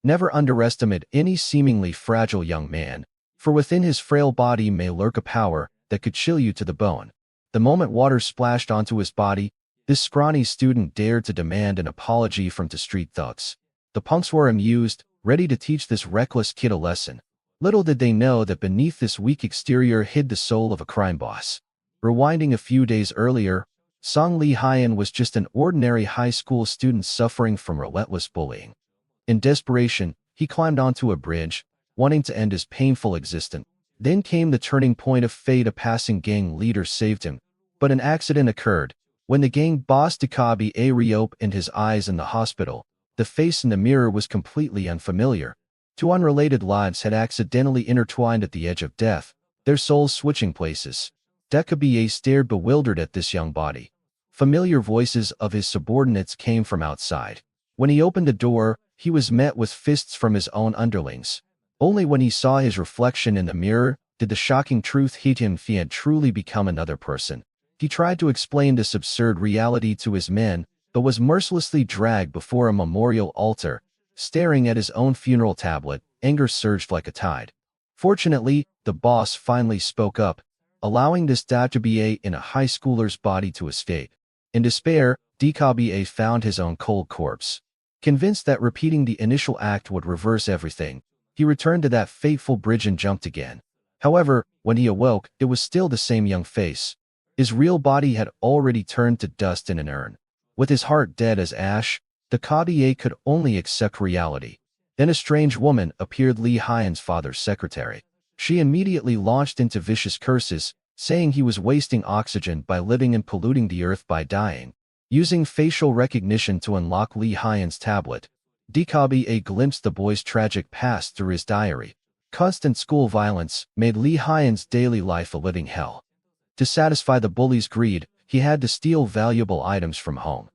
Never underestimate any seemingly fragile young man, for within his frail body may lurk a power that could chill you to the bone. The moment water splashed onto his body, this scrawny student dared to demand an apology from the street thugs. The punks were amused, ready to teach this reckless kid a lesson. Little did they know that beneath this weak exterior hid the soul of a crime boss. Rewinding a few days earlier, Song Lee Hyan was just an ordinary high school student suffering from relentless bullying. In desperation, he climbed onto a bridge, wanting to end his painful existence. Then came the turning point of fate. A passing gang leader saved him, but an accident occurred. When the gang boss Dakabi reopened his eyes in the hospital, the face in the mirror was completely unfamiliar. Two unrelated lives had accidentally intertwined at the edge of death, their souls switching places. Dakabi stared bewildered at this young body. Familiar voices of his subordinates came from outside. When he opened the door, he was met with fists from his own underlings. Only when he saw his reflection in the mirror did the shocking truth hit him. He had truly become another person. He tried to explain this absurd reality to his men, but was mercilessly dragged before a memorial altar. Staring at his own funeral tablet, anger surged like a tide. Fortunately, the boss finally spoke up, allowing this Dakabi in a high schooler's body to escape. In despair, Dakabi found his own cold corpse. Convinced that repeating the initial act would reverse everything, he returned to that fateful bridge and jumped again. However, when he awoke, it was still the same young face. His real body had already turned to dust in an urn. With his heart dead as ash, Dakabi could only accept reality. Then a strange woman appeared, Lee Hyan's father's secretary. She immediately launched into vicious curses, saying he was wasting oxygen by living and polluting the earth by dying. Using facial recognition to unlock Lee Hyan's tablet, Dakabi glimpsed the boy's tragic past through his diary. Constant school violence made Lee Hyan's daily life a living hell. To satisfy the bully's greed, he had to steal valuable items from home.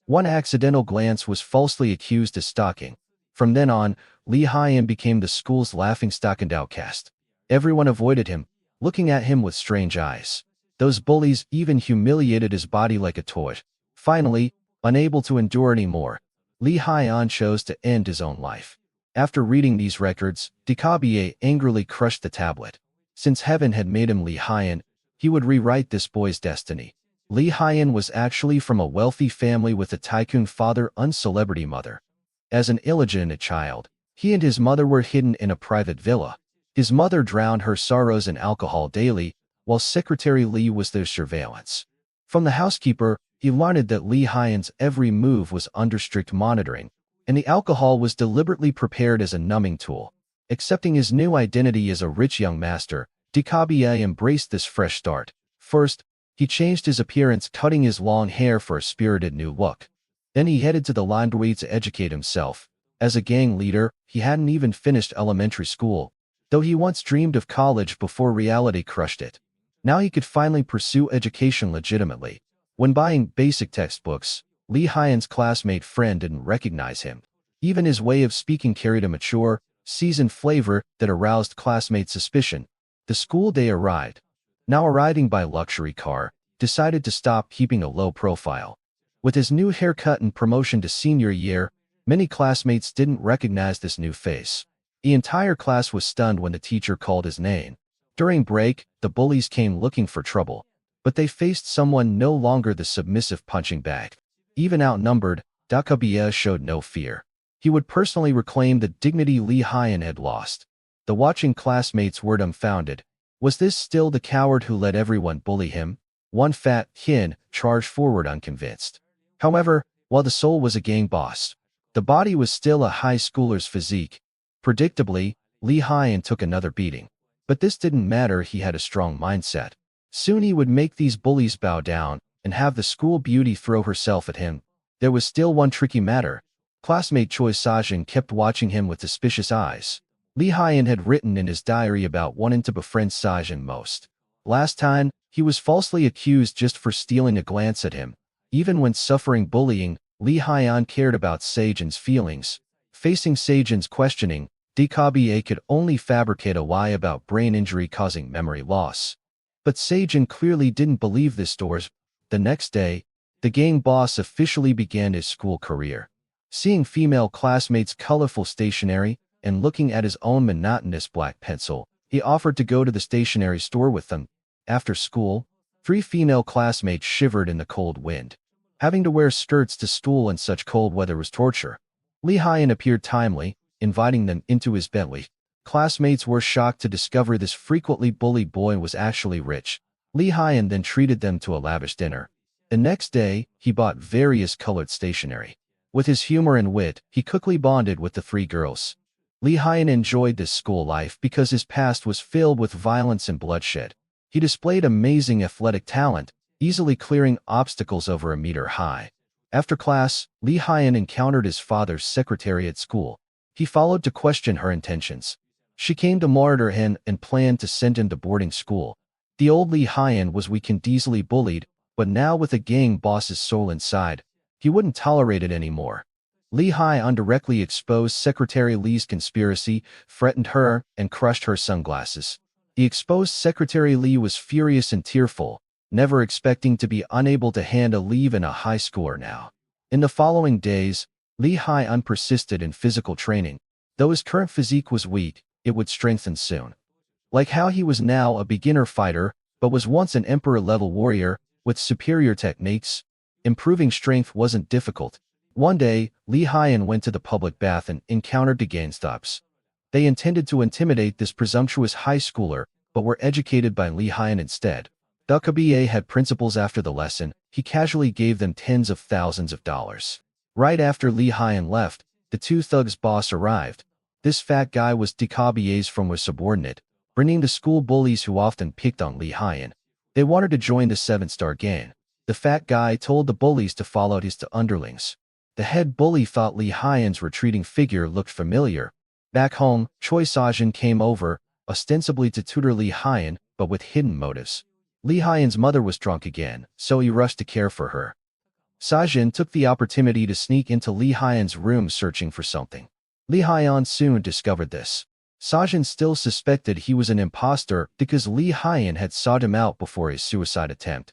One accidental glance was falsely accused as stalking. From then on, Lee Hyan became the school's laughingstock and outcast. Everyone avoided him, looking at him with strange eyes. Those bullies even humiliated his body like a toy. Finally, unable to endure anymore, Lee Hyan chose to end his own life. After reading these records, Dakabi angrily crushed the tablet. Since heaven had made him Lee Hyan, he would rewrite this boy's destiny. Lee Hyan was actually from a wealthy family with a tycoon father and celebrity mother. As an illegitimate child, he and his mother were hidden in a private villa. His mother drowned her sorrows in alcohol daily, while Secretary Lee was their surveillance. From the housekeeper, he learned that Lee Hyan's every move was under strict monitoring, and the alcohol was deliberately prepared as a numbing tool. Accepting his new identity as a rich young master, Dakabi embraced this fresh start. First, he changed his appearance, cutting his long hair for a spirited new look. Then he headed to the library to educate himself. As a gang leader, he hadn't even finished elementary school, though he once dreamed of college before reality crushed it. Now he could finally pursue education legitimately. When buying basic textbooks, Lee Hyan's classmate friend didn't recognize him. Even his way of speaking carried a mature, seasoned flavor that aroused classmates' suspicion. The school day arrived. Now arriving by luxury car, decided to stop keeping a low profile. With his new haircut and promotion to senior year, many classmates didn't recognize this new face. The entire class was stunned when the teacher called his name. During break, the bullies came looking for trouble, but they faced someone no longer the submissive punching bag. Even outnumbered, Dakabi showed no fear. He would personally reclaim the dignity Lee Hyan had lost. The watching classmates were dumbfounded. Was this still the coward who let everyone bully him? One fat kid charged forward unconvinced. However, while the soul was a gang boss, the body was still a high schooler's physique. Predictably, Lee Hyan took another beating. But this didn't matter, he had a strong mindset. Soon he would make these bullies bow down and have the school beauty throw herself at him. There was still one tricky matter. Classmate Choi Sajin kept watching him with suspicious eyes. Lee Hyan had written in his diary about wanting to befriend Sajin most. Last time, he was falsely accused just for stealing a glance at him. Even when suffering bullying, Lee Hyan cared about Sajin's feelings. Facing Sajin's questioning, Dakabi could only fabricate a lie about brain injury causing memory loss. But Sajin clearly didn't believe this story. The next day, the gang boss officially began his school career. Seeing female classmates' colorful stationery and looking at his own monotonous black pencil, he offered to go to the stationery store with them. After school, 3 female classmates shivered in the cold wind. Having to wear skirts to school in such cold weather was torture. Lee Hyun appeared timely, inviting them into his Bentley. Classmates were shocked to discover this frequently bullied boy was actually rich. Lee Hyun then treated them to a lavish dinner. The next day, he bought various colored stationery. With his humor and wit, he quickly bonded with the 3 girls. Lee Hyun enjoyed this school life because his past was filled with violence and bloodshed. He displayed amazing athletic talent, easily clearing obstacles over a meter high. After class, Lee Hyun encountered his father's secretary at school. He followed to question her intentions. She came to monitor him and planned to send him to boarding school. The old Lee Hyun was weak and easily bullied, but now with a gang boss's soul inside, he wouldn't tolerate it anymore. Lee Hyun directly exposed Secretary Lee's conspiracy, threatened her, and crushed her sunglasses. The exposed Secretary Lee was furious and tearful, never expecting to be unable to hand a leave in a high schooler now. In the following days, Lee Hyun persisted in physical training. Though his current physique was weak, it would strengthen soon. Like how he was now a beginner fighter, but was once an emperor-level warrior, with superior techniques, improving strength wasn't difficult. One day, Lee Hyun went to the public bath and encountered the gangsters. They intended to intimidate this presumptuous high schooler, but were educated by Lee Hyun instead. The KBA had principals after the lesson. He casually gave them tens of thousands of dollars. Right after Lee Hyun left, the 2 thugs' boss arrived. This fat guy was DKBA's from a subordinate, bringing the school bullies who often picked on Lee Hyun. They wanted to join the 7-star gang. The fat guy told the bullies to follow his underlings. The head bully thought Lee Hyun's retreating figure looked familiar. Back home, Choi Sajin came over, ostensibly to tutor Lee Hyun, but with hidden motives. Lee Hyun's mother was drunk again, so he rushed to care for her. Sajin took the opportunity to sneak into Lee Hyun's room searching for something. Lee Hyun soon discovered this. Sajin still suspected he was an imposter because Lee Hyun had sought him out before his suicide attempt.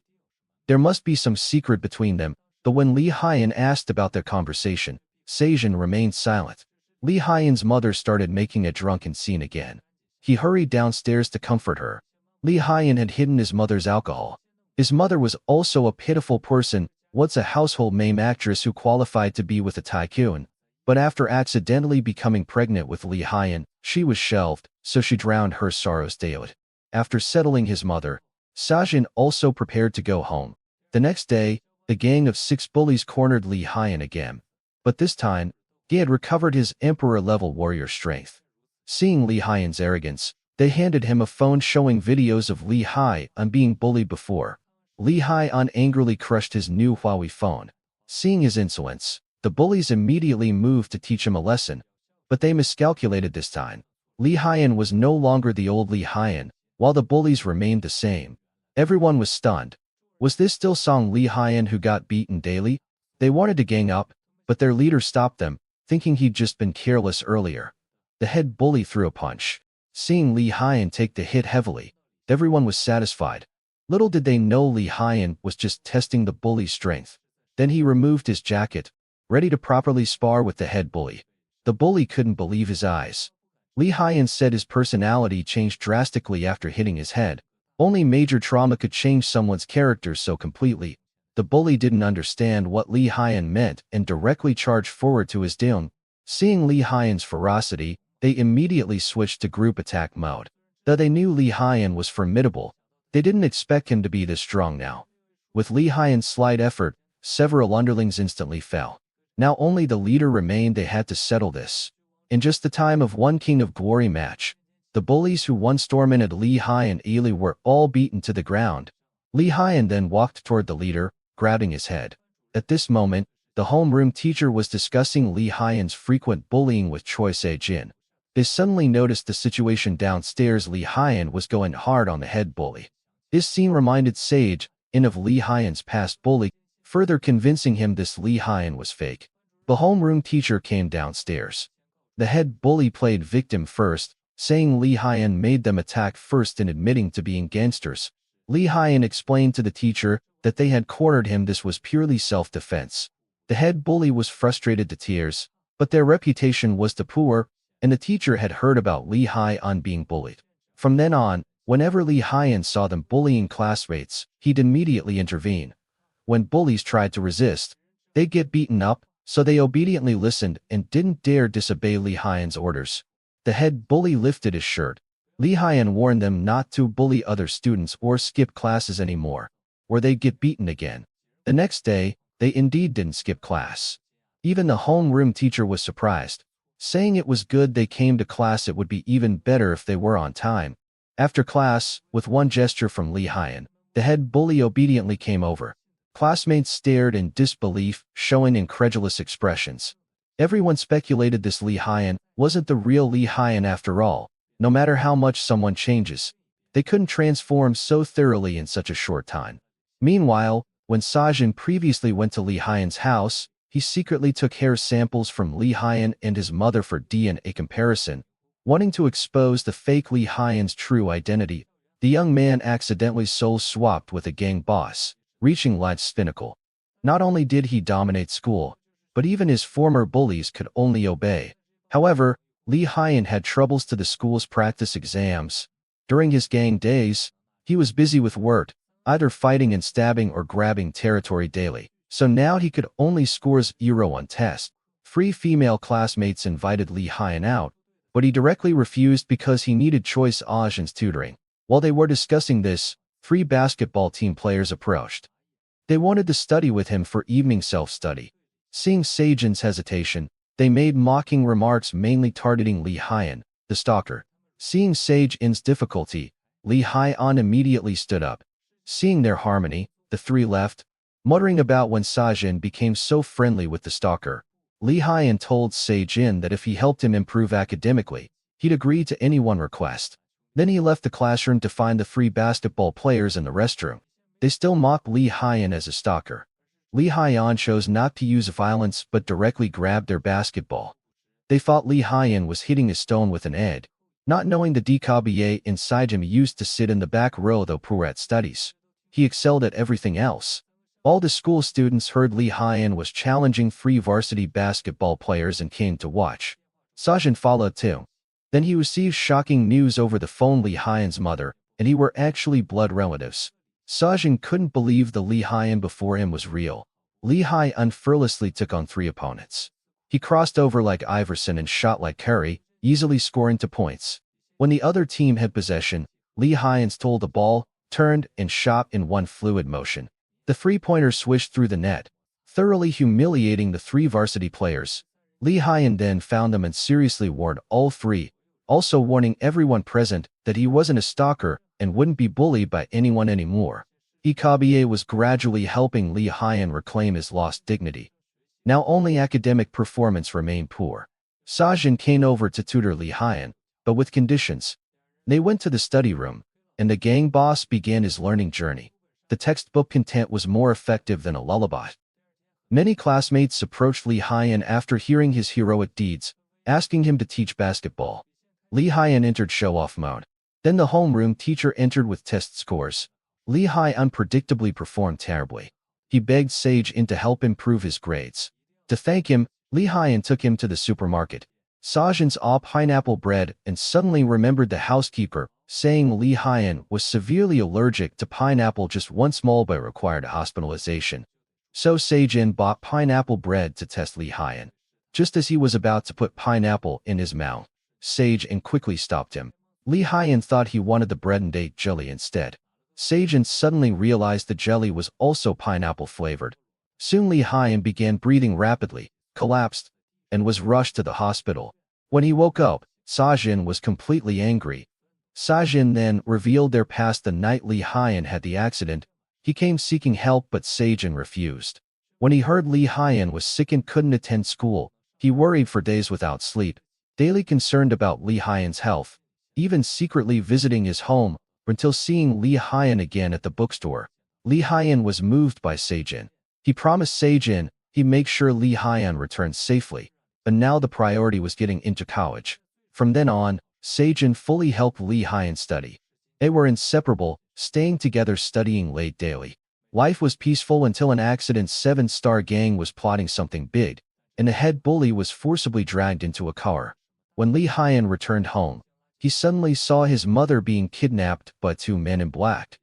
There must be some secret between them, but when Lee Hyun asked about their conversation, Sajin remained silent. Lee Hyun's mother started making a drunken scene again. He hurried downstairs to comfort her. Lee Hyun had hidden his mother's alcohol. His mother was also a pitiful person, once a household name actress who qualified to be with a tycoon. But after accidentally becoming pregnant with Lee Hyun, she was shelved, so she drowned her sorrows daily. After settling his mother, Sajin also prepared to go home. The next day, the gang of 6 bullies cornered Lee Hyun again. But this time, he had recovered his emperor-level warrior strength. Seeing Lee Hyun's arrogance, they handed him a phone showing videos of Lee Hyun being bullied before. Lee Hyun angrily crushed his new Huawei phone. Seeing his insolence, the bullies immediately moved to teach him a lesson. But they miscalculated this time. Lee Hyun was no longer the old Lee Hyun, while the bullies remained the same. Everyone was stunned. Was this still Song Lee Hyun who got beaten daily? They wanted to gang up, but their leader stopped them, thinking he'd just been careless earlier. The head bully threw a punch. Seeing Lee Hyun take the hit heavily, everyone was satisfied. Little did they know Lee Hyun was just testing the bully's strength. Then he removed his jacket, ready to properly spar with the head bully. The bully couldn't believe his eyes. Lee Hyun said his personality changed drastically after hitting his head. Only major trauma could change someone's character so completely. The bully didn't understand what Lee Hyun meant and directly charged forward to his doom. Seeing Lee Hyun's ferocity, they immediately switched to group attack mode. Though they knew Lee Hyun was formidable, they didn't expect him to be this strong now. With Lee Hyun's slight effort, several underlings instantly fell. Now only the leader remained. They had to settle this. In just the time of one King of Glory match, the bullies who once tormented Lee Hyun and were all beaten to the ground. Lee Hyun then walked toward the leader, grabbing his head. At this moment, the homeroom teacher was discussing Lee Hyun's frequent bullying with Choi Se-jin. They suddenly noticed the situation downstairs. Lee Hyun was going hard on the head bully. This scene reminded Se-jin of Lee Hyun's past bully, further convincing him this Lee Hyun was fake. The homeroom teacher came downstairs. The head bully played victim first, saying Lee Hyun made them attack first and admitting to being gangsters. Lee Hyun explained to the teacher that they had cornered him. This was purely self-defense. The head bully was frustrated to tears, but their reputation was too poor, and the teacher had heard about Li Haiyan being bullied. From then on, whenever Li Haiyan saw them bullying classmates, he'd immediately intervene. When bullies tried to resist, they'd get beaten up, so they obediently listened and didn't dare disobey Li Haiyan's orders. The head bully lifted his shirt. Li Haiyan warned them not to bully other students or skip classes anymore, or they'd get beaten again. The next day, they indeed didn't skip class. Even the homeroom teacher was surprised, saying it was good they came to class. It would be even better if they were on time. After class, with one gesture from Li Haiyan, the head bully obediently came over. Classmates stared in disbelief, showing incredulous expressions. Everyone speculated this Li Haiyan wasn't the real Li Haiyan after all. No matter how much someone changes, they couldn't transform so thoroughly in such a short time. Meanwhile, when Sajin previously went to Li Haiyan's house, he secretly took hair samples from Li Haiyan and his mother for DNA comparison. Wanting to expose the fake Li Haiyan's true identity, the young man accidentally soul-swapped with a gang boss, reaching life's pinnacle. Not only did he dominate school, but even his former bullies could only obey. However, Li Haiyan had troubles to the school's practice exams. During his gang days, he was busy with work, either fighting and stabbing or grabbing territory daily, so now he could only score 0 on tests. Three female classmates invited Li Haiyan out, but he directly refused because he needed choice Ajin's tutoring. While they were discussing this, 3 basketball team players approached. They wanted to study with him for evening self-study. Seeing Sajin's hesitation, they made mocking remarks mainly targeting Li Haiyan, the stalker. Seeing Sajin's difficulty, Li Haiyan immediately stood up. Seeing their harmony, the 3 left, muttering about when Sajin became so friendly with the stalker. Li Haiyan told Sajin that if he helped him improve academically, he'd agree to any one request. Then he left the classroom to find the 3 basketball players in the restroom. They still mocked Li Haiyan as a stalker. Li Haiyan chose not to use violence but directly grabbed their basketball. They thought Li Haiyan was hitting a stone with an egg, not knowing the DKBA inside him used to sit in the back row though poor at studies. He excelled at everything else. All the school students heard Li Haiyan was challenging 3 varsity basketball players and came to watch. Sajin followed too. Then he received shocking news over the phone. Li Haiyan's mother and he were actually blood relatives. Sajin couldn't believe the Li Haiyan before him was real. Li Haiyan fearlessly took on 3 opponents. He crossed over like Iverson and shot like Curry, easily scoring 2 points. When the other team had possession, Li Haiyan stole the ball, turned, and shot in one fluid motion. The 3-pointer swished through the net, thoroughly humiliating the 3 varsity players. Li Haiyan then found them and seriously warned all 3, also warning everyone present that he wasn't a stalker and wouldn't be bullied by anyone anymore. Ikabe was gradually helping Li Haiyan reclaim his lost dignity. Now only academic performance remained poor. Sajin came over to tutor Li Haiyan, but with conditions. They went to the study room, and the gang boss began his learning journey. The textbook content was more effective than a lullaby. Many classmates approached Li Haiyan after hearing his heroic deeds, asking him to teach basketball. Li Haiyan entered show-off mode. Then the homeroom teacher entered with test scores. Li Haiyan unpredictably performed terribly. He begged Sajin to help improve his grades. To thank him, Li Haiyan took him to the supermarket. Sajin saw pineapple bread and suddenly remembered the housekeeper, saying Li Haiyan was severely allergic to pineapple. Just one small bite required a hospitalization. So Sajin bought pineapple bread to test Li Haiyan. Just as he was about to put pineapple in his mouth, Sajin quickly stopped him. Li Haiyan thought he wanted the bread and ate jelly instead. Sajin suddenly realized the jelly was also pineapple flavored. Soon Li Haiyan began breathing rapidly, collapsed, and was rushed to the hospital. When he woke up, Sajin was completely angry. Sajin then revealed their past. The night Li Haiyan had the accident, he came seeking help but Sajin refused. When he heard Li Haiyan was sick and couldn't attend school, he worried for days without sleep, daily concerned about Li Haiyan's health, even secretly visiting his home, until seeing Li Haiyan again at the bookstore. Li Haiyan was moved by Sajin. He promised Sajin he'd make sure Li Haiyan returned safely, and now the priority was getting into college. From then on, Sajin fully helped Li Haiyan study. They were inseparable, staying together studying late daily. Life was peaceful until an accident. Seven-star gang was plotting something big, and the head bully was forcibly dragged into a car. When Lee Hyun returned home, he suddenly saw his mother being kidnapped by two men in black.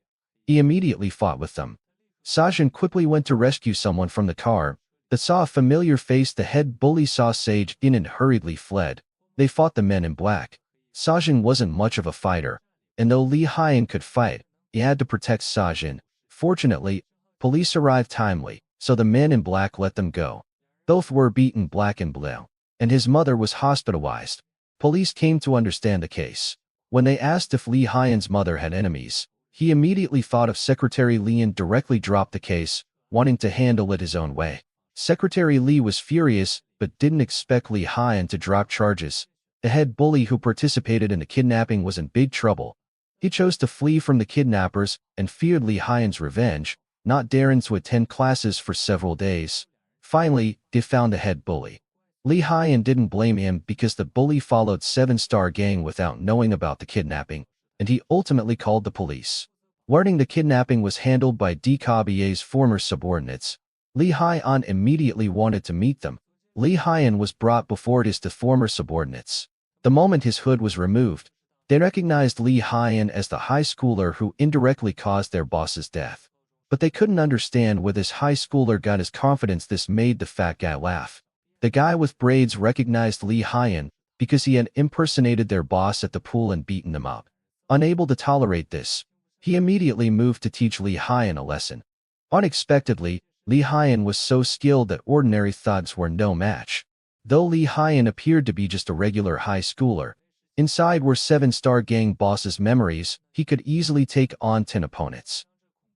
He immediately fought with them. Sajin quickly went to rescue someone from the car, but saw a familiar face. The head bully saw Sage-in and hurriedly fled. They fought the men in black. Sajin wasn't much of a fighter, and though Lee Hyun could fight, he had to protect Sajin. Fortunately, police arrived timely, so the men in black let them go. Both were beaten black and blue, and his mother was hospitalized. Police came to understand the case. When they asked if Lee Hyun's mother had enemies, he immediately thought of Secretary Lee and directly dropped the case, wanting to handle it his own way. Secretary Lee was furious, but didn't expect Lee Hyun to drop charges. The head bully who participated in the kidnapping was in big trouble. He chose to flee from the kidnappers and feared Lee Hyun's revenge, not daring to attend classes for several days. Finally, they found the head bully. Lee Hyun didn't blame him because the bully followed Seven-Star Gang without knowing about the kidnapping, and he ultimately called the police. Learning the kidnapping was handled by DKBA's former subordinates, Lee Hyun immediately wanted to meet them. Lee Hyun was brought before the former subordinates. The moment his hood was removed, they recognized Lee Hyun as the high schooler who indirectly caused their boss's death. But they couldn't understand where this high schooler got his confidence. This made the fat guy laugh. The guy with braids recognized Lee Hyun because he had impersonated their boss at the pool and beaten them up. Unable to tolerate this, he immediately moved to teach Lee Hyun a lesson. Unexpectedly, Lee Hyun was so skilled that ordinary thugs were no match. Though Lee Hyun appeared to be just a regular high schooler, inside were Seven-Star Gang boss's memories. He could easily take on 10 opponents.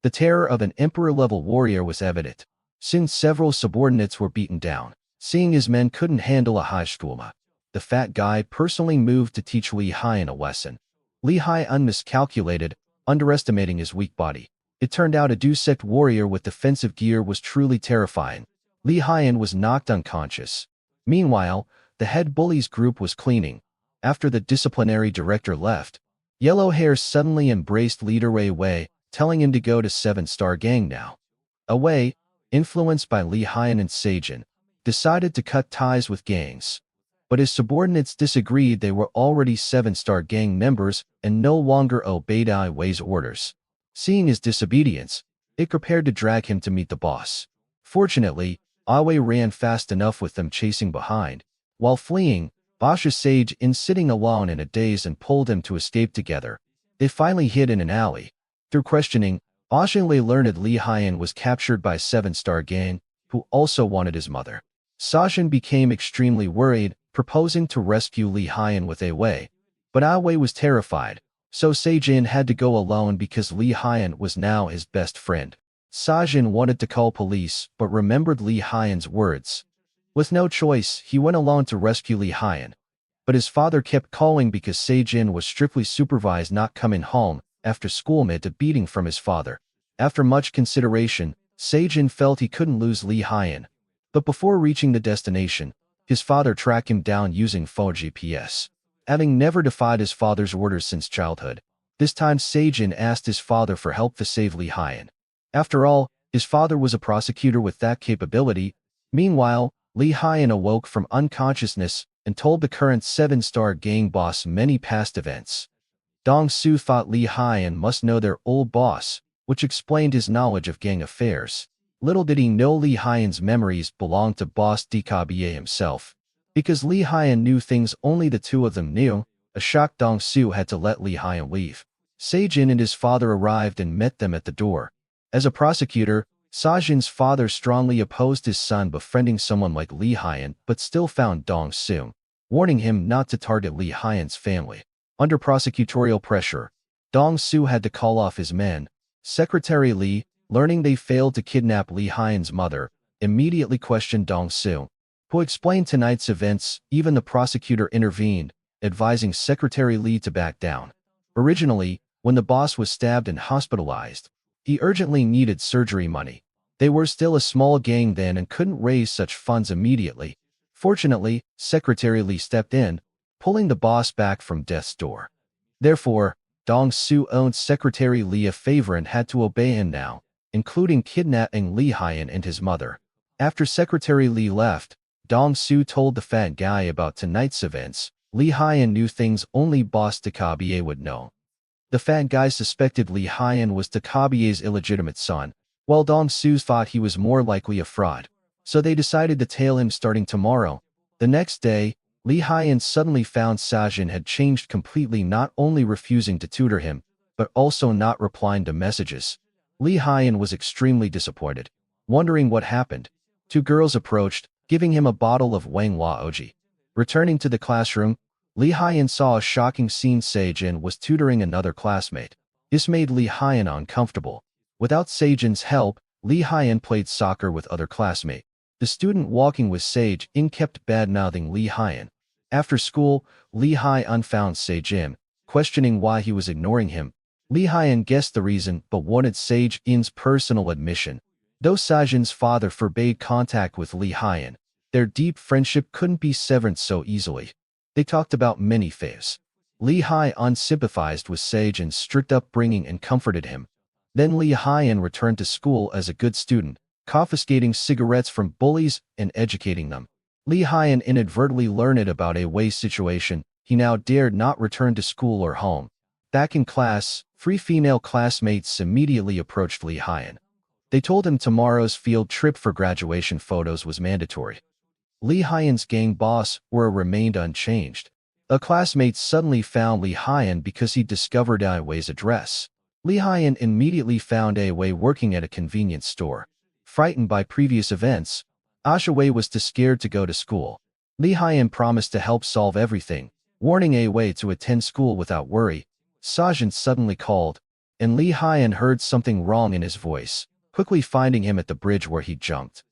The terror of an emperor-level warrior was evident. Soon several subordinates were beaten down. Seeing his men couldn't handle a high schooler, the fat guy personally moved to teach Lee Hyun a lesson. Lee Hyun miscalculated, underestimating his weak body. It turned out a dusect warrior with defensive gear was truly terrifying. Lee Hyun was knocked unconscious. Meanwhile, the head bully's group was cleaning. After the disciplinary director left, Yellow Hair suddenly embraced leader Wei Wei, telling him to go to Seven-Star Gang now. Wei, influenced by Lee Hyun and Sage-in, decided to cut ties with gangs. But his subordinates disagreed. They were already Seven-Star Gang members and no longer obeyed Wei's orders. Seeing his disobedience, they prepared to drag him to meet the boss. Fortunately, Wei ran fast enough with them chasing behind. While fleeing, Bosch's Sage-in sitting alone in a daze and pulled him to escape together. They finally hid in an alley. Through questioning, Bosch and Wei learned Lee Hyun was captured by Seven-Star Gang, who also wanted his mother. Sajin became extremely worried, proposing to rescue Lee Hyun with Wei. But Wei was terrified, so Sage-in had to go alone because Lee Hyun was now his best friend. Sajin wanted to call police but remembered Lee Hyun's words. With no choice, he went alone to rescue Lee Hyun. But his father kept calling because Sage-in was strictly supervised not coming home after school amid a beating from his father. After much consideration, Sage-in felt he couldn't lose Lee Hyun. But before reaching the destination, his father tracked him down using phone GPS. Having never defied his father's orders since childhood, this time Sage-in asked his father for help to save Lee Hyun. After all, his father was a prosecutor with that capability. Meanwhile, Lee Hyun awoke from unconsciousness and told the current Seven-Star Gang boss many past events. Dong-soo thought Lee Hyun must know their old boss, which explained his knowledge of gang affairs. Little did he know Lee Hyun's memories belonged to boss DKBA himself. Because Lee Hyun knew things only the two of them knew, a shocked Dong-soo had to let Lee Hyun leave. Sage-in and his father arrived and met them at the door. As a prosecutor, Sajin's father strongly opposed his son befriending someone like Lee Hyun but still found Dong-soo, warning him not to target Lee Hyun's family. Under prosecutorial pressure, Dong-soo had to call off his men. Secretary Lee, learning they failed to kidnap Lee Hyun's mother, immediately questioned Dong-soo, who explained tonight's events. Even the prosecutor intervened, advising Secretary Lee to back down. Originally, when the boss was stabbed and hospitalized, he urgently needed surgery money. They were still a small gang then and couldn't raise such funds immediately. Fortunately, Secretary Lee stepped in, pulling the boss back from death's door. Therefore, Dong-soo owed Secretary Lee a favor and had to obey him now. including kidnapping Li Haiyan and his mother. After Secretary Li left, Dong Su told the fat guy about tonight's events. Li Haiyan knew things only Boss Takabe would know. The fat guy suspected Li Haiyan was Takabe's illegitimate son, while Dong Su thought he was more likely a fraud. So they decided to tail him starting tomorrow. The next day, Li Haiyan suddenly found Sajin had changed completely, not only refusing to tutor him, but also not replying to messages. Li Haiyan was extremely disappointed, wondering what happened. Two girls approached, giving him a bottle of Wanghua Oji. Returning to the classroom, Li Haiyan saw a shocking scene. Seijin was tutoring another classmate. This made Li Haiyan uncomfortable. Without Seijin's help, Li Haiyan played soccer with other classmates. The student walking with Seijin kept bad-mouthing Li Haiyan. After school, Li Haiyan found Seijin, questioning why he was ignoring him. Li Haiyan guessed the reason but wanted Seijin's personal admission. Though Seijin's father forbade contact with Li Haiyan, their deep friendship couldn't be severed so easily. They talked about many faves. Li Haiyan sympathized with Seijin's strict upbringing and comforted him. Then Li Haiyan returned to school as a good student, confiscating cigarettes from bullies and educating them. Li Haiyan inadvertently learned about a Wei's situation. He now dared not return to school or home. Back in class, 3 female classmates immediately approached Li Haiyan. They told him tomorrow's field trip for graduation photos was mandatory. Li Haiyan's gang boss remained unchanged. A classmate suddenly found Li Haiyan because he discovered Wei's address. Li Haiyan immediately found Wei working at a convenience store. Frightened by previous events, Wei was too scared to go to school. Li Haiyan promised to help solve everything, warning Wei to attend school without worry. Sajin suddenly called, and Li Haiyan heard something wrong in his voice, quickly finding him at the bridge where he jumped.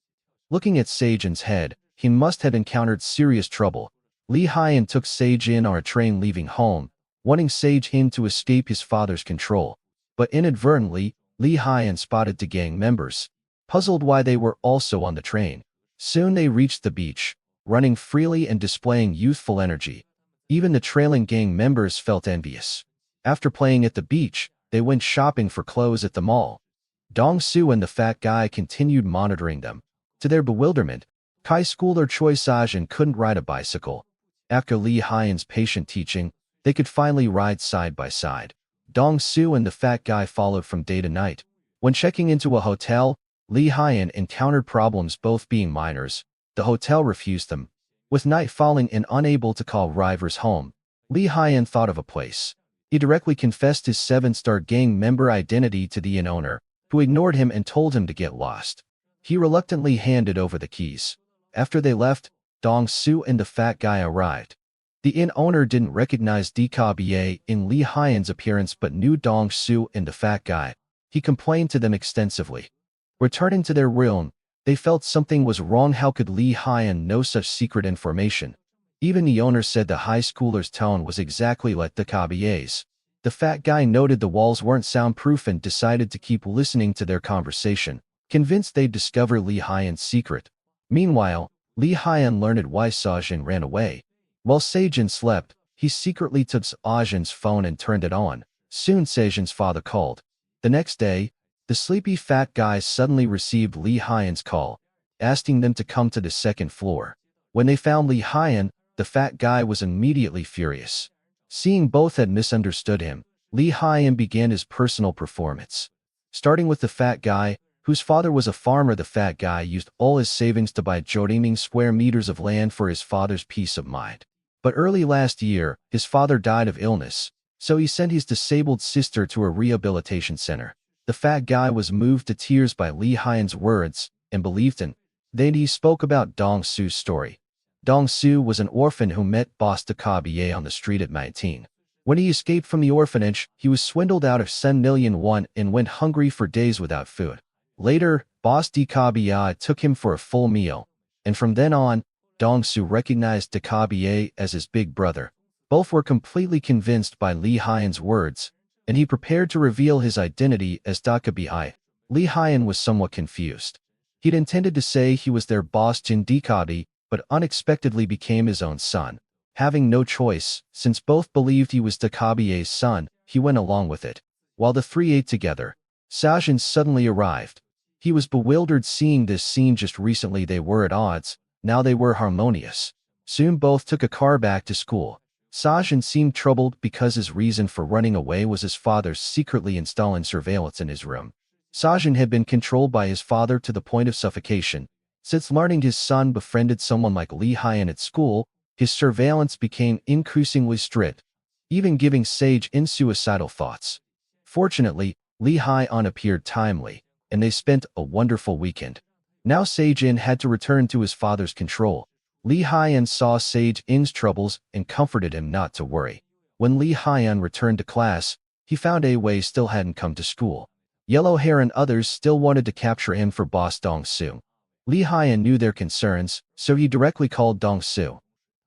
Looking at Seijin's head, he must have encountered serious trouble. Li Haiyan took Seijin on a train leaving home, wanting Seijin to escape his father's control. But inadvertently, Li Haiyan spotted 2 gang members, puzzled why they were also on the train. Soon they reached the beach, running freely and displaying youthful energy. Even the trailing gang members felt envious. After playing at the beach, they went shopping for clothes at the mall. Dong Su and the fat guy continued monitoring them. To their bewilderment, Kai schooler Choi Sajin couldn't ride a bicycle. After Li Haiyan's patient teaching, they could finally ride side by side. Dong Su and the fat guy followed from day to night. When checking into a hotel, Li Haiyan encountered problems, both being minors. The hotel refused them. With night falling and unable to call drivers home, Li Haiyan thought of a place. He directly confessed his 7-star gang member identity to the inn owner, who ignored him and told him to get lost. He reluctantly handed over the keys. After they left, Dong Su and the fat guy arrived. The inn owner didn't recognize Dkabe in Li Haiyan's appearance but knew Dong Su and the fat guy. He complained to them extensively. Returning to their room, they felt something was wrong. How could Li Haiyan know such secret information? Even the owner said the high schooler's tone was exactly like Dkabe's. The fat guy noted the walls weren't soundproof and decided to keep listening to their conversation, convinced they'd discover Li Haiyan's secret. Meanwhile, Li Haiyan learned why Sajin ran away. While Seijin slept, he secretly took Sajin's phone and turned it on. Soon Seijin's father called. The next day, the sleepy fat guy suddenly received Li Haiyan's call, asking them to come to the 2nd floor. When they found Li Haiyan, the fat guy was immediately furious. Seeing both had misunderstood him, Li Haiyan began his personal performance. Starting with the fat guy, whose father was a farmer, the fat guy used all his savings to buy journeyman square meters of land for his father's peace of mind. But early last year, his father died of illness, so he sent his disabled sister to a rehabilitation center. The fat guy was moved to tears by Li Haiyan's words and believed in. Then he spoke about Dong Su's story. Dong Su was an orphan who met Boss Takabe on the street at 19. When he escaped from the orphanage, he was swindled out of 10 million won and went hungry for days without food. Later, Boss Takabe took him for a full meal, and from then on, Dong Su recognized Takabe as his big brother. Both were completely convinced by Li Haiyan's words, and he prepared to reveal his identity as Takabe. Li Haiyan was somewhat confused. He'd intended to say he was their boss Jin Dikabe, but unexpectedly became his own son. Having no choice, since both believed he was Takabe's son, he went along with it. While the 3 ate together, Sajin suddenly arrived. He was bewildered seeing this scene. Just recently they were at odds, now they were harmonious. Soon both took a car back to school. Sajin seemed troubled because his reason for running away was his father secretly installing surveillance in his room. Sajin had been controlled by his father to the point of suffocation. Since learning his son befriended someone like Lee Hyan at school, his surveillance became increasingly strict, even giving Sage-in suicidal thoughts. Fortunately, Lee Hyan appeared timely, and they spent a wonderful weekend. Now Sage-in had to return to his father's control. Lee Hyan saw Sage-in's troubles and comforted him not to worry. When Lee Hyan returned to class, he found Wei still hadn't come to school. Yellow Hair and others still wanted to capture him for boss Dong-su. Lee Hyan knew their concerns, so he directly called Dong-su.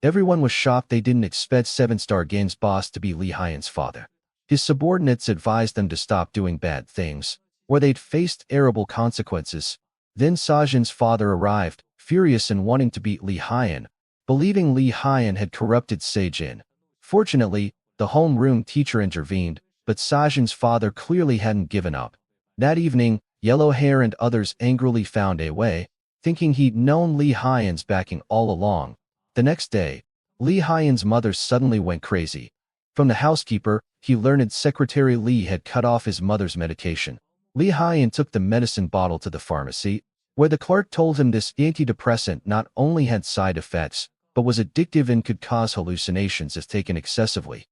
Everyone was shocked. They didn't expect 7-Star Games boss to be Lee Hyan's father. His subordinates advised them to stop doing bad things, or they'd face terrible consequences. Then Sajin's father arrived, furious and wanting to beat Lee Hyan, believing Lee Hyan had corrupted Sage-in. Fortunately, the homeroom teacher intervened, but Sajin's father clearly hadn't given up. That evening, Yellow Hair and others angrily found Wei, thinking he'd known Lee Hyan's backing all along. The next day, Lee Hyan's mother suddenly went crazy. From the housekeeper, he learned Secretary Lee had cut off his mother's medication. Lee Hyan took the medicine bottle to the pharmacy, where the clerk told him this antidepressant not only had side effects, but was addictive and could cause hallucinations if taken excessively.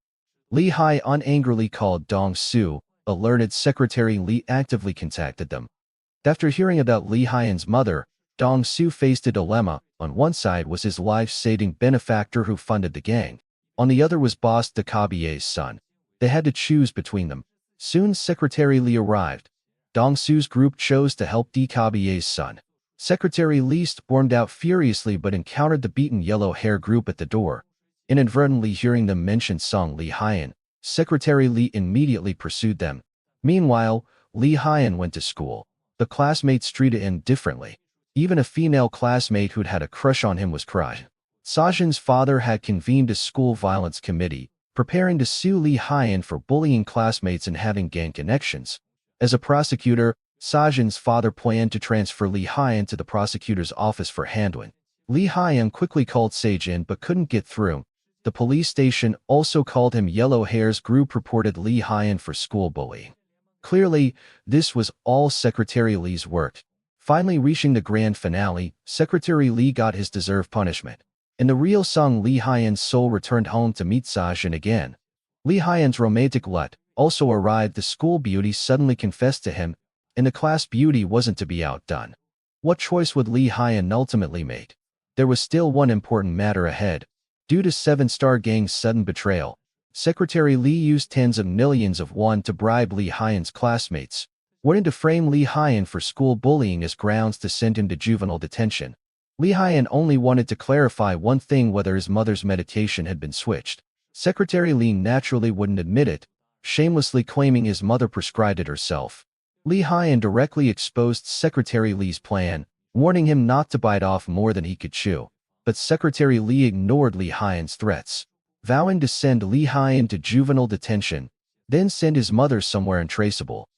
Lee Hyan angrily called Dong-su. Alerted Secretary Lee actively contacted them. After hearing about Lee Hyan's mother, Dong-su faced a dilemma. On one side was his life-saving benefactor who funded the gang. On the other was boss Dakabie's son. They had to choose between them. Soon Secretary Lee arrived. Dong-su's group chose to help Dakabie's son. Secretary Lee stormed out furiously but encountered the beaten Yellow Hair group at the door. Inadvertently hearing them mention Song Lee Hyan, Secretary Lee immediately pursued them. Meanwhile, Lee Hyan went to school. The classmates treated him differently. Even a female classmate who'd had a crush on him was crushed. Sajin's father had convened a school violence committee, preparing to sue Lee Hyan for bullying classmates and having gang connections. As a prosecutor, Sajin's father planned to transfer Lee Hyan to the prosecutor's office for handling. Lee Hyan quickly called Sage-in but couldn't get through. The police station also called him. Yellow Hair's group reported Lee Hyan for school bullying. Clearly, this was all Secretary Lee's work. Finally reaching the grand finale, Secretary Lee got his deserved punishment. In the real song, Lee Hyan's soul returned home to meet Sajin again. Lee Hyan's romantic lut also arrived. The school beauty suddenly confessed to him, and the class beauty wasn't to be outdone. What choice would Lee Hyan ultimately make? There was still one important matter ahead. Due to 7-Star Gang's sudden betrayal, Secretary Lee used tens of millions of won to bribe Lee Hyan's classmates, wanting to frame Lee Hyan for school bullying as grounds to send him to juvenile detention. Lee Hyan only wanted to clarify one thing: whether his mother's medication had been switched. Secretary Lee naturally wouldn't admit it, shamelessly claiming his mother prescribed it herself. Lee Hyan directly exposed Secretary Lee's plan, warning him not to bite off more than he could chew. But Secretary Lee ignored Lee Hyan's threats, vowing to send Lee Hyan to juvenile detention, then send his mother somewhere untraceable.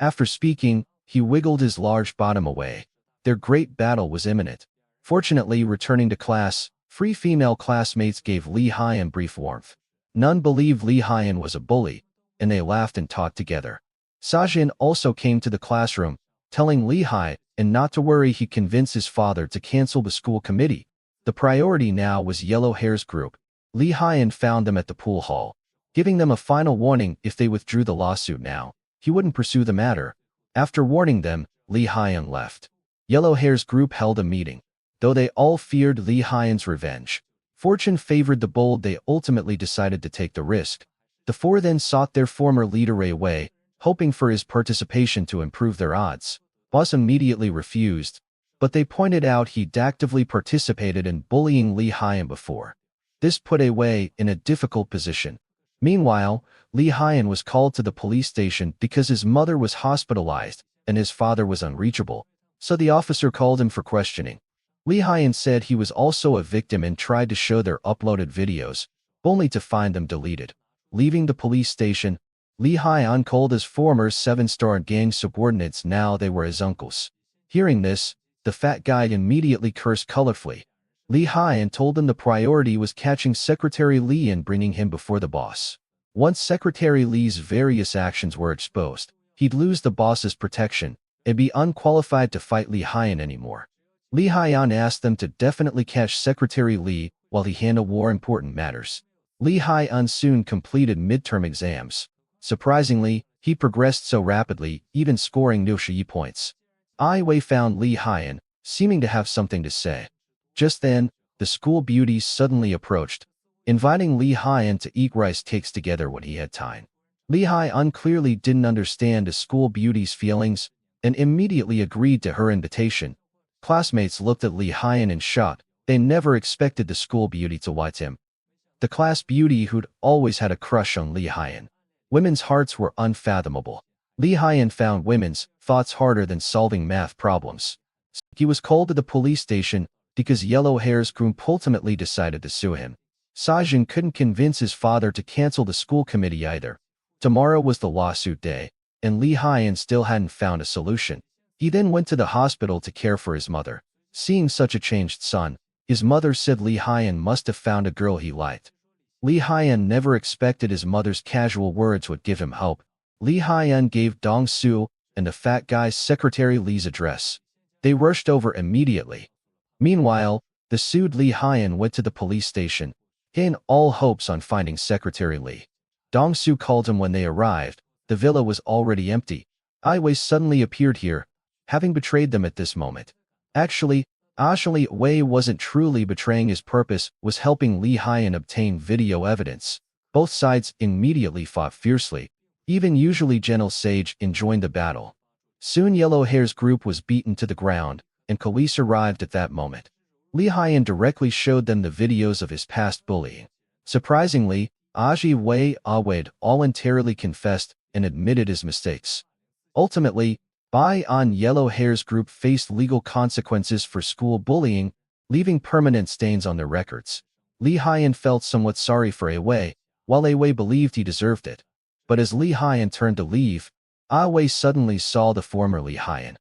After speaking, he wiggled his large bottom away. Their great battle was imminent. Fortunately, returning to class, 3 female classmates gave Lee Hyan brief warmth. None believed Lee Hyan was a bully, and they laughed and talked together. Sajin also came to the classroom, telling Lee Hyan not to worry. He convinced his father to cancel the school committee. The priority now was Yellow Hair's group. Lee Hyan found them at the pool hall, giving them a final warning: if they withdrew the lawsuit now, he wouldn't pursue the matter. After warning them, Lee Hyan left. Yellow Hair's group held a meeting. Though they all feared Lee Hyan's revenge, fortune favored the bold. They ultimately decided to take the risk. The 4 then sought their former leader Wei, hoping for his participation to improve their odds. Boss immediately refused, but they pointed out he'd actively participated in bullying Lee Hyan before. This put Wei in a difficult position. Meanwhile, Lee Hyan was called to the police station because his mother was hospitalized and his father was unreachable, so the officer called him for questioning. Lee Hyan said he was also a victim and tried to show their uploaded videos, only to find them deleted. Leaving the police station, Li Haiyan called his former 7-star gang subordinates now they were his uncles. Hearing this, the fat guy immediately cursed colorfully. Li Haiyan told him the priority was catching Secretary Li and bringing him before the boss. Once Secretary Li's various actions were exposed, he'd lose the boss's protection and be unqualified to fight Li Haiyan anymore. Li Haiyan asked them to definitely catch Secretary Li while he handled more important matters. Li Haiyan soon completed midterm exams. Surprisingly, he progressed so rapidly, even scoring no Shi points. Ai Wei found Li Haiyan, seeming to have something to say. Just then, the school beauties suddenly approached, inviting Li Haiyan to eat rice cakes together when he had time. Li Haiyan clearly didn't understand the school beauty's feelings and immediately agreed to her invitation. Classmates looked at Li Haiyan in shock. They never expected the school beauty to like him. The class beauty who'd always had a crush on Li Haiyan. Women's hearts were unfathomable. Li Haiyan found women's thoughts harder than solving math problems. He was called to the police station because Yellow Hair's group ultimately decided to sue him. Sajin couldn't convince his father to cancel the school committee either. Tomorrow was the lawsuit day, and Li Haiyan still hadn't found a solution. He then went to the hospital to care for his mother. Seeing such a changed son, his mother said Li Haiyan must have found a girl he liked. Li Haiyan never expected his mother's casual words would give him hope. Li Haiyan gave Dong Su and the fat guy's Secretary Li's address. They rushed over immediately. Meanwhile, the sued Li Haiyan went to the police station, pinning all hopes on finding Secretary Li. Dong Su called him when they arrived. The villa was already empty. Ai Wei suddenly appeared here, having betrayed them at this moment. Actually, Wei wasn't truly betraying his purpose, was helping Li Haiyan obtain video evidence. Both sides immediately fought fiercely. Even usually gentle Sage joined the battle. Soon Yellow Hair's group was beaten to the ground, and police arrived at that moment. Li Haiyan directly showed them the videos of his past bullying. Surprisingly, Wei voluntarily confessed and admitted his mistakes. Ultimately, Yellow Hair's group faced legal consequences for school bullying, leaving permanent stains on their records. Li Haiyan felt somewhat sorry for Wei, while Wei believed he deserved it. But as Li Haiyan turned to leave, Wei suddenly saw the former Li Haiyan.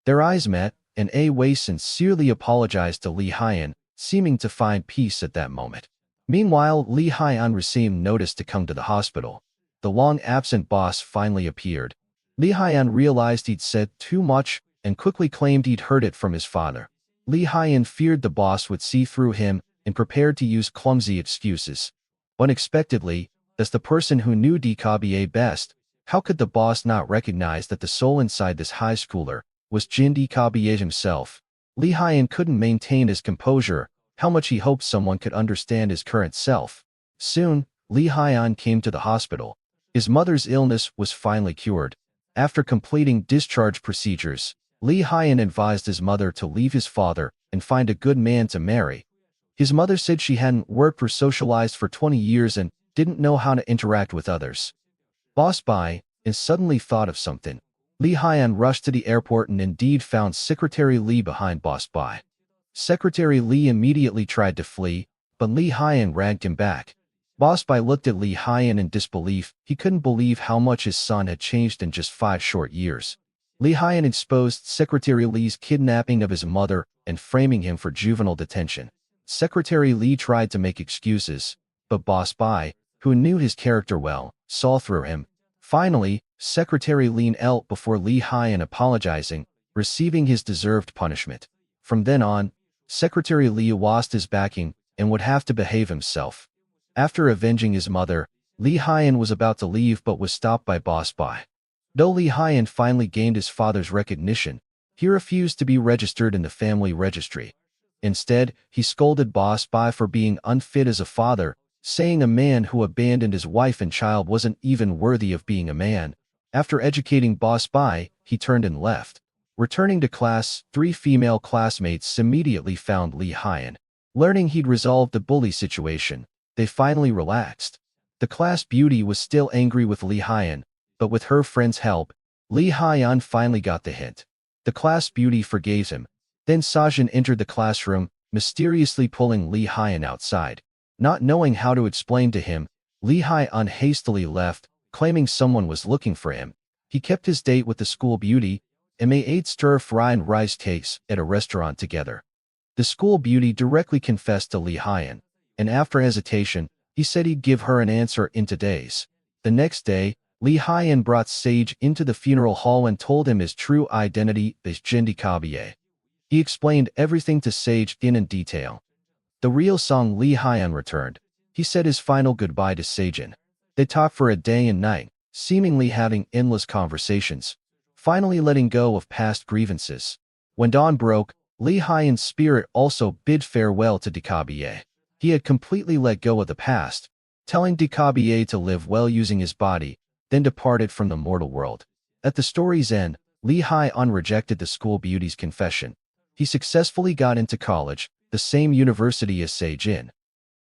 Their eyes met, and Wei sincerely apologized to Li Haiyan, seeming to find peace at that moment. Meanwhile, Li Haiyan received notice to come to the hospital. The long-absent boss finally appeared. Li Haiyan realized he'd said too much and quickly claimed he'd heard it from his father. Li Haiyan feared the boss would see through him and prepared to use clumsy excuses. Unexpectedly, as the person who knew DKBA best, how could the boss not recognize that the soul inside this high schooler was Jin DKBA himself? Li Haiyan couldn't maintain his composure, how much he hoped someone could understand his current self. Soon, Li Haiyan came to the hospital. His mother's illness was finally cured. After completing discharge procedures, Li Haiyan advised his mother to leave his father and find a good man to marry. His mother said she hadn't worked or socialized for 20 years and didn't know how to interact with others. Boss Bai suddenly thought of something. Li Haiyan rushed to the airport and indeed found Secretary Li behind Boss Bai. Secretary Li immediately tried to flee, but Li Haiyan dragged him back. Boss Bai looked at Li Haiyan in disbelief. He couldn't believe how much his son had changed in just 5 short years. Li Haiyan exposed Secretary Li's kidnapping of his mother and framing him for juvenile detention. Secretary Li tried to make excuses, but Boss Bai, who knew his character well, saw through him. Finally, Secretary Li knelt before Li Haiyan apologizing, receiving his deserved punishment. From then on, Secretary Li lost his backing and would have to behave himself. After avenging his mother, Li Haiyan was about to leave but was stopped by Boss Bai. Though Li Haiyan finally gained his father's recognition, he refused to be registered in the family registry. Instead, he scolded Boss Bai for being unfit as a father, saying a man who abandoned his wife and child wasn't even worthy of being a man. After educating Boss Bai, he turned and left. Returning to class, 3 female classmates immediately found Li Haiyan. Learning he'd resolved the bully situation, they finally relaxed. The class beauty was still angry with Li Haiyan, but with her friend's help, Li Haiyan finally got the hint. The class beauty forgave him. Then Sajin entered the classroom, mysteriously pulling Li Haiyan outside. Not knowing how to explain to him, Li Haiyan hastily left, claiming someone was looking for him. He kept his date with the school beauty, and they ate stir-fried rice cakes at a restaurant together. The school beauty directly confessed to Lee Hyun, and after hesitation, he said he'd give her an answer in 2 days. The next day, Lee Hyun brought Sage into the funeral hall and told him his true identity is Jin Dikabiye. He explained everything to Sage in detail. The real Song Lee Hyun returned. He said his final goodbye to Sajin. They talked for a day and night, seemingly having endless conversations, finally letting go of past grievances. When dawn broke, Lee Hyun's spirit also bid farewell to Dikabiye. He had completely let go of the past, telling Dikabiye to live well using his body, then departed from the mortal world. At the story's end, Lee Hyun rejected the school beauty's confession. He successfully got into college, the same university as Sajin.